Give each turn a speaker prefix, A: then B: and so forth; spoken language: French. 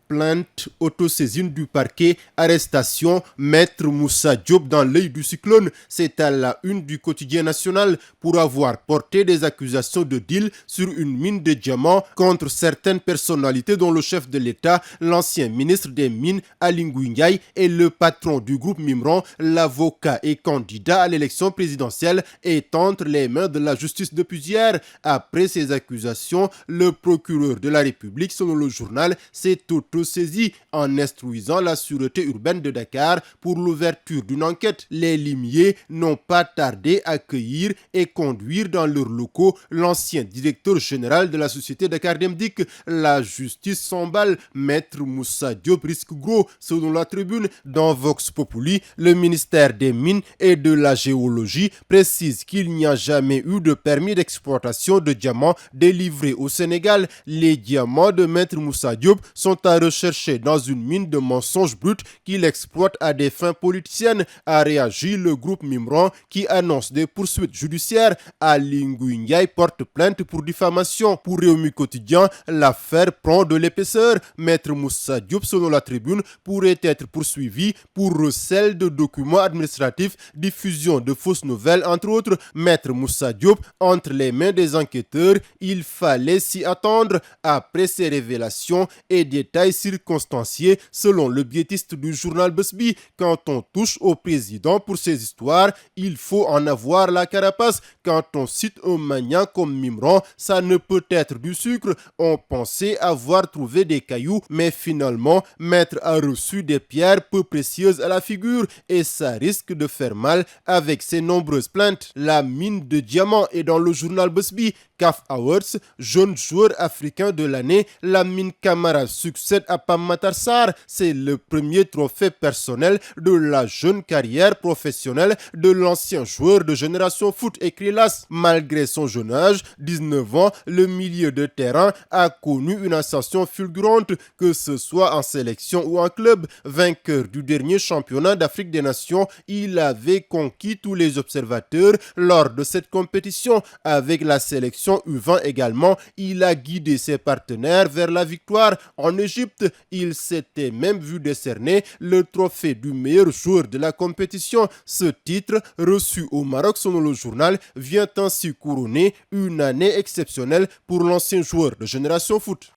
A: Plainte, autosaisine du parquet, arrestation, Maître Moussa Diop dans l'œil du cyclone. C'est à la une du quotidien national pour avoir porté des accusations de deal sur une mine de diamants contre certaines personnalités dont le chef de l'État, l'ancien ministre des Mines Aly Ngouille Ndiaye et le patron du groupe Mimran, l'avocat et candidat à l'élection présidentielle est entre les mains de la justice depuis hier. Après ces accusations, le procureur de la République, selon le journal, s'est saisi en instruisant la sûreté urbaine de Dakar pour l'ouverture d'une enquête. Les limiers n'ont pas tardé à accueillir et conduire dans leurs locaux l'ancien directeur général de la société Dakar Demdik. La justice s'emballe. Maître Moussa Diop risque gros, selon la tribune. Dans Vox Populi, le ministère des Mines et de la Géologie précise qu'il n'y a jamais eu de permis d'exploitation de diamants délivré au Sénégal. Les diamants de Maître Moussa Diop sont à rechercher dans une mine de mensonges bruts qu'il exploite à des fins politiciennes, a réagi le groupe Mimran qui annonce des poursuites judiciaires. Aly Ngouille Ndiaye porte plainte pour diffamation. Pour Rewmi Quotidien, l'affaire prend de l'épaisseur. Maître Moussa Diop, selon la tribune, pourrait être poursuivi pour recel de documents administratifs, diffusion de fausses nouvelles, entre autres. Maître Moussa Diop entre les mains des enquêteurs, il fallait s'y attendre. Après ces révélations et détails circonstanciés, selon le biétiste du journal Besbi, quand on touche au président pour ces histoires, il faut en avoir la carapace. Quand on cite un magnat comme Mimran, ça ne peut être du sucre. On pensait avoir trouvé des cailloux, mais finalement, Maître a reçu des pierres peu précieuses à la figure et ça risque de faire mal avec ses nombreuses plaintes. La mine de diamants est dans le journal Besbi. CAF Awards, jeune joueur africain de l'année, Lamine Camara succède à Pape Matar Sarr. C'est le premier trophée personnel de la jeune carrière professionnelle de l'ancien joueur de Génération Foot, écrit l'AS. Malgré son jeune âge, 19 ans, le milieu de terrain a connu une ascension fulgurante, que ce soit en sélection ou en club. Vainqueur du dernier championnat d'Afrique des Nations, il avait conquis tous les observateurs lors de cette compétition. Avec la sélection U20 également, il a guidé ses partenaires vers la victoire en Égypte. Il s'était même vu décerner le trophée du meilleur joueur de la compétition. Ce titre, reçu au Maroc selon le journal, vient ainsi couronner une année exceptionnelle pour l'ancien joueur de Génération Foot.